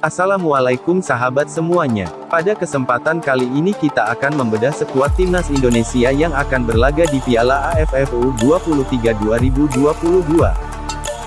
Assalamualaikum sahabat semuanya. Pada kesempatan kali ini kita akan membedah skuad timnas Indonesia yang akan berlaga di Piala AFF U23 2022.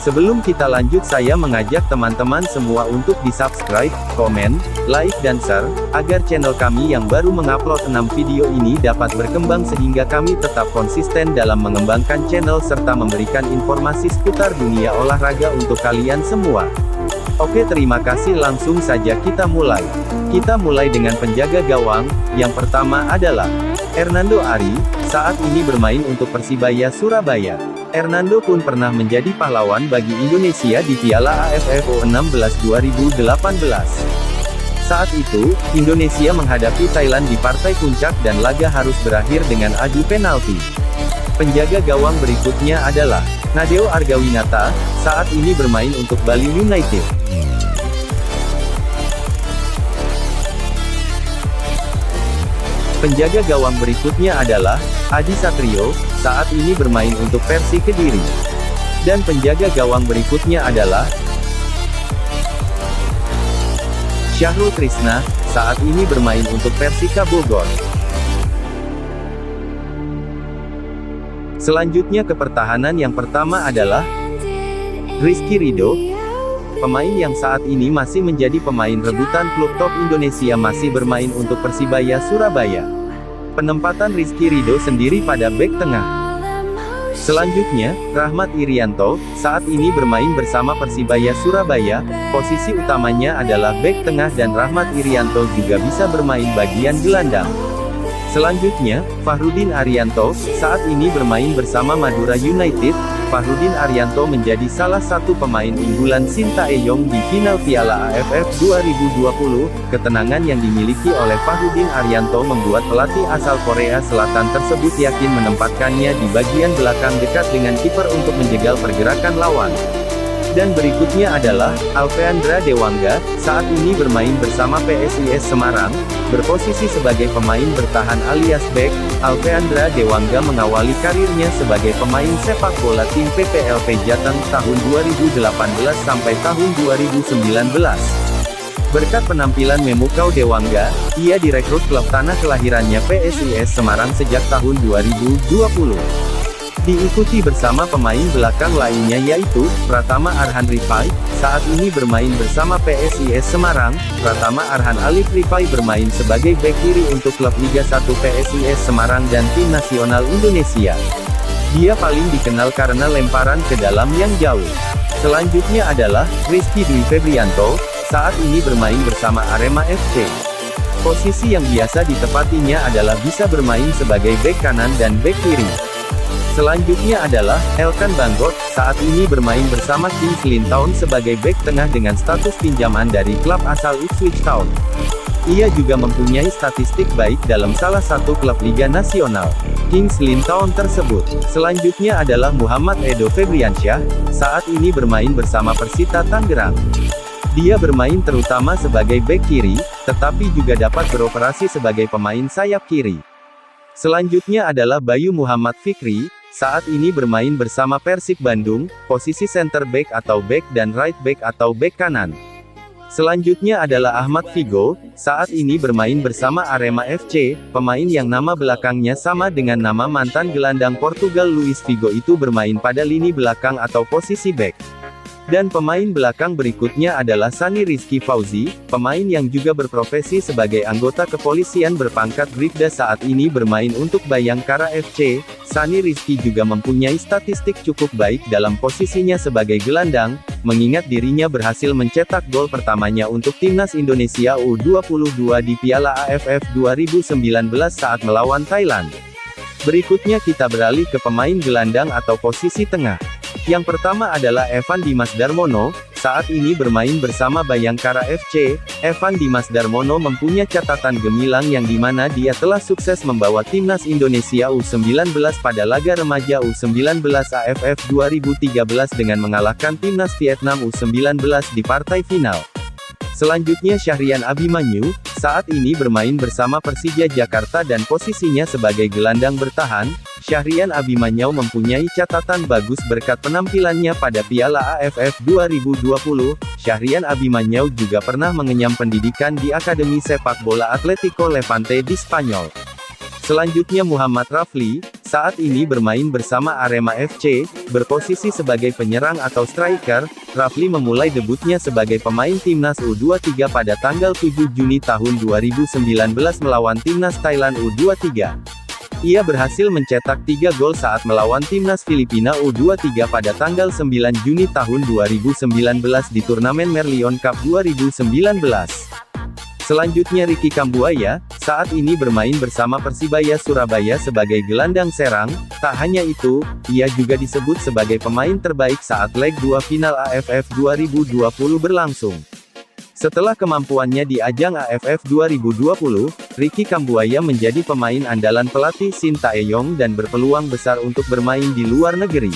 Sebelum kita lanjut, saya mengajak teman-teman semua untuk di-subscribe, komen, like dan share, agar channel kami yang baru mengupload 6 video ini dapat berkembang sehingga kami tetap konsisten dalam mengembangkan channel serta memberikan informasi seputar dunia olahraga untuk kalian semua. Oke, terima kasih, langsung saja kita mulai. Kita mulai dengan penjaga gawang. Yang pertama adalah Hernando Ari, saat ini bermain untuk Persibaya Surabaya. Hernando pun pernah menjadi pahlawan bagi Indonesia di Piala AFF U16 2018. Saat itu, Indonesia menghadapi Thailand di partai puncak dan laga harus berakhir dengan adu penalti. Penjaga gawang berikutnya adalah Nadeo Argawinata, saat ini bermain untuk Bali United. Penjaga gawang berikutnya adalah Adi Satrio, saat ini bermain untuk Persi Kediri. Dan penjaga gawang berikutnya adalah Syahrul Trisna, saat ini bermain untuk Persika Bogor. Selanjutnya ke pertahanan, yang pertama adalah Rizky Ridho, pemain yang saat ini masih menjadi pemain rebutan klub top Indonesia, masih bermain untuk Persibaya Surabaya. Penempatan Rizky Ridho sendiri pada bek tengah. Selanjutnya, Rahmat Irianto, saat ini bermain bersama Persibaya Surabaya, posisi utamanya adalah bek tengah dan Rahmat Irianto juga bisa bermain bagian gelandang. Selanjutnya, Fahrudin Arianto, saat ini bermain bersama Madura United. Fahrudin Arianto menjadi salah satu pemain unggulan Sintayong di final Piala AFF 2020. Ketenangan yang dimiliki oleh Fahrudin Arianto membuat pelatih asal Korea Selatan tersebut yakin menempatkannya di bagian belakang dekat dengan kiper untuk menjegal pergerakan lawan. Dan berikutnya adalah Alfeandra Dewangga, saat ini bermain bersama PSIS Semarang, berposisi sebagai pemain bertahan alias bek. Alfeandra Dewangga mengawali karirnya sebagai pemain sepak bola tim PPLP Jateng tahun 2018 sampai tahun 2019. Berkat penampilan memukau Dewangga, ia direkrut klub tanah kelahirannya PSIS Semarang sejak tahun 2020. Diikuti bersama pemain belakang lainnya yaitu Pratama Arhan Rifai, saat ini bermain bersama PSIS Semarang. Pratama Arhan Alif Rifai bermain sebagai bek kiri untuk klub Liga 1 PSIS Semarang dan tim nasional Indonesia. Dia paling dikenal karena lemparan ke dalam yang jauh. Selanjutnya adalah Rizky Dwi Febrianto, saat ini bermain bersama Arema FC. Posisi yang biasa ditepatinya adalah bisa bermain sebagai bek kanan dan bek kiri. Selanjutnya adalah Elkan Banggot, saat ini bermain bersama Kingsley Town sebagai bek tengah dengan status pinjaman dari klub asal Ipswich Town. Ia juga mempunyai statistik baik dalam salah satu klub Liga Nasional, Kingsley Town tersebut. Selanjutnya adalah Muhammad Edo Febriansyah, saat ini bermain bersama Persita Tangerang. Dia bermain terutama sebagai bek kiri, tetapi juga dapat beroperasi sebagai pemain sayap kiri. Selanjutnya adalah Bayu Muhammad Fikri, saat ini bermain bersama Persib Bandung, posisi center back atau back dan right back atau back kanan. Selanjutnya adalah Ahmad Figo, saat ini bermain bersama Arema FC, pemain yang nama belakangnya sama dengan nama mantan gelandang Portugal Luis Figo itu bermain pada lini belakang atau posisi back. Dan pemain belakang berikutnya adalah Sani Rizky Fauzi, pemain yang juga berprofesi sebagai anggota kepolisian berpangkat Bribda, saat ini bermain untuk Bayangkara FC. Sani Rizky juga mempunyai statistik cukup baik dalam posisinya sebagai gelandang, mengingat dirinya berhasil mencetak gol pertamanya untuk timnas Indonesia U22 di Piala AFF 2019 saat melawan Thailand. Berikutnya kita beralih ke pemain gelandang atau posisi tengah. Yang pertama adalah Evan Dimas Darmono, saat ini bermain bersama Bayangkara FC. Evan Dimas Darmono mempunyai catatan gemilang yang dimana dia telah sukses membawa timnas Indonesia U19 pada laga remaja U19 AFF 2013 dengan mengalahkan timnas Vietnam U19 di partai final. Selanjutnya Syahrian Abimanyu, saat ini bermain bersama Persija Jakarta dan posisinya sebagai gelandang bertahan. Syahrian Abimanyu mempunyai catatan bagus berkat penampilannya pada Piala AFF 2020. Syahrian Abimanyu juga pernah mengenyam pendidikan di Akademi Sepak Bola Atletico Levante di Spanyol. Selanjutnya Muhammad Rafli, saat ini bermain bersama Arema FC, berposisi sebagai penyerang atau striker. Rafli memulai debutnya sebagai pemain Timnas U23 pada tanggal 7 Juni tahun 2019 melawan Timnas Thailand U23. Ia berhasil mencetak 3 gol saat melawan Timnas Filipina U23 pada tanggal 9 Juni tahun 2019 di turnamen Merlion Cup 2019. Selanjutnya Ricky Kambuaya, saat ini bermain bersama Persibaya Surabaya sebagai gelandang serang. Tak hanya itu, ia juga disebut sebagai pemain terbaik saat leg 2 final AFF 2020 berlangsung. Setelah kemampuannya di ajang AFF 2020, Ricky Kambuaya menjadi pemain andalan pelatih Shin Tae-yong dan berpeluang besar untuk bermain di luar negeri.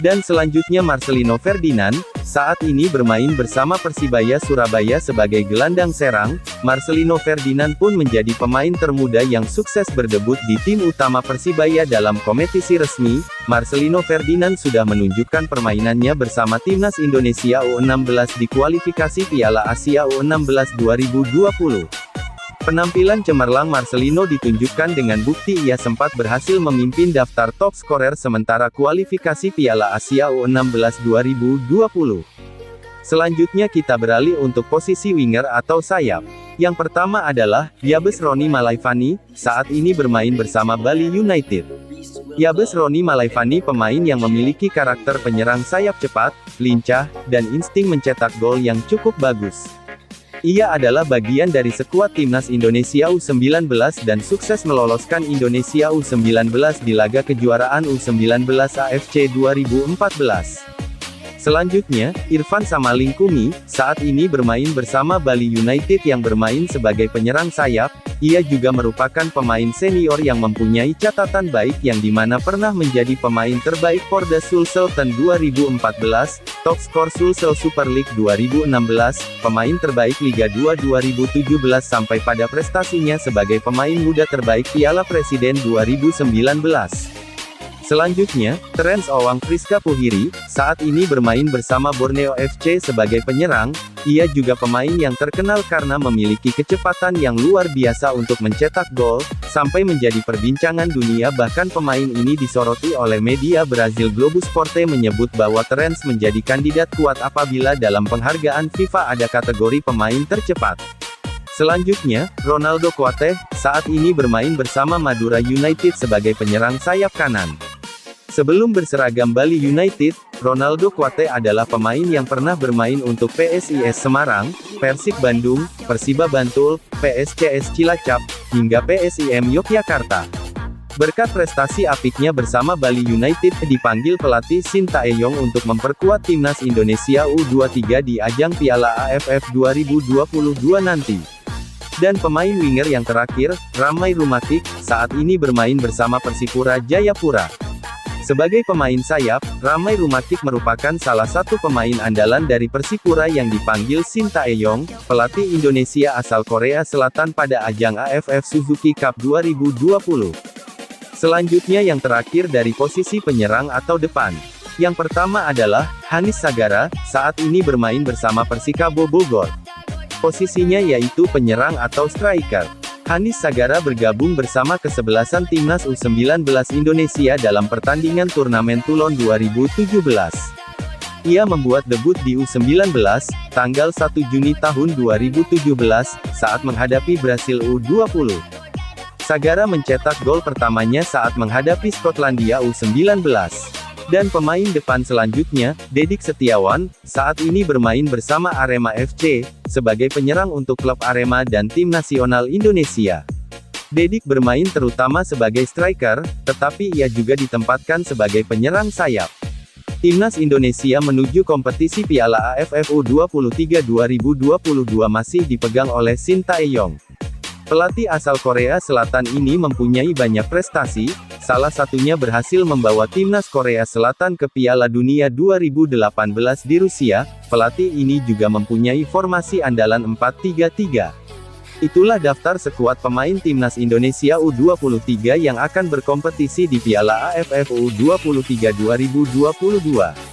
Dan selanjutnya Marcelino Ferdinand, saat ini bermain bersama Persibaya Surabaya sebagai gelandang serang. Marcelino Ferdinand pun menjadi pemain termuda yang sukses berdebut di tim utama Persibaya dalam kompetisi resmi. Marcelino Ferdinand sudah menunjukkan permainannya bersama Timnas Indonesia U16 di kualifikasi Piala Asia U16 2020. Penampilan cemerlang Marcelino ditunjukkan dengan bukti ia sempat berhasil memimpin daftar top skorer sementara kualifikasi Piala Asia U16 2020. Selanjutnya kita beralih untuk posisi winger atau sayap. Yang pertama adalah Yabes Roni Malaifani, saat ini bermain bersama Bali United. Yabes Roni Malaifani pemain yang memiliki karakter penyerang sayap cepat, lincah, dan insting mencetak gol yang cukup bagus. Ia adalah bagian dari skuad Timnas Indonesia U19 dan sukses meloloskan Indonesia U19 di laga kejuaraan U19 AFC 2014. Selanjutnya, Irfan Samalingkumi, saat ini bermain bersama Bali United yang bermain sebagai penyerang sayap. Ia juga merupakan pemain senior yang mempunyai catatan baik yang dimana pernah menjadi pemain terbaik Porda Sulselten 2014, top skor Sulsel Super League 2016, pemain terbaik Liga 2 2017 sampai pada prestasinya sebagai pemain muda terbaik Piala Presiden 2019. Selanjutnya, Terence Owang Friska Puhiri, saat ini bermain bersama Borneo FC sebagai penyerang. Ia juga pemain yang terkenal karena memiliki kecepatan yang luar biasa untuk mencetak gol, sampai menjadi perbincangan dunia. Bahkan pemain ini disoroti oleh media Brazil Globo Esporte menyebut bahwa Terence menjadi kandidat kuat apabila dalam penghargaan FIFA ada kategori pemain tercepat. Selanjutnya, Ronaldo Kuate, saat ini bermain bersama Madura United sebagai penyerang sayap kanan. Sebelum berseragam Bali United, Ronaldo Kuate adalah pemain yang pernah bermain untuk PSIS Semarang, Persib Bandung, Persiba Bantul, PSCS Cilacap, hingga PSIM Yogyakarta. Berkat prestasi apiknya bersama Bali United, dipanggil pelatih Shin Tae-yong untuk memperkuat Timnas Indonesia U23 di ajang Piala AFF 2022 nanti. Dan pemain winger yang terakhir, Ramai Rumakik, saat ini bermain bersama Persipura Jayapura. Sebagai pemain sayap, Ramai Rumakik merupakan salah satu pemain andalan dari Persipura yang dipanggil Shin Tae-yong, pelatih Indonesia asal Korea Selatan pada ajang AFF Suzuki Cup 2020. Selanjutnya yang terakhir dari posisi penyerang atau depan. Yang pertama adalah Hanis Sagara, saat ini bermain bersama Persikabo Bogor. Posisinya yaitu penyerang atau striker. Hanis Sagara bergabung bersama kesebelasan Timnas U19 Indonesia dalam pertandingan turnamen Toulon 2017. Ia membuat debut di U19, tanggal 1 Juni tahun 2017, saat menghadapi Brasil U20. Sagara mencetak gol pertamanya saat menghadapi Skotlandia U19. Dan pemain depan selanjutnya, Dedik Setiawan, saat ini bermain bersama Arema FC, sebagai penyerang untuk klub Arema dan tim nasional Indonesia. Dedik bermain terutama sebagai striker, tetapi ia juga ditempatkan sebagai penyerang sayap. Timnas Indonesia menuju kompetisi Piala AFF U23 2022 masih dipegang oleh Shin Tae-yong. Pelatih asal Korea Selatan ini mempunyai banyak prestasi, salah satunya berhasil membawa Timnas Korea Selatan ke Piala Dunia 2018 di Rusia. Pelatih ini juga mempunyai formasi andalan 4-3-3. Itulah daftar skuad pemain timnas Indonesia U23 yang akan berkompetisi di Piala AFF U23 2022.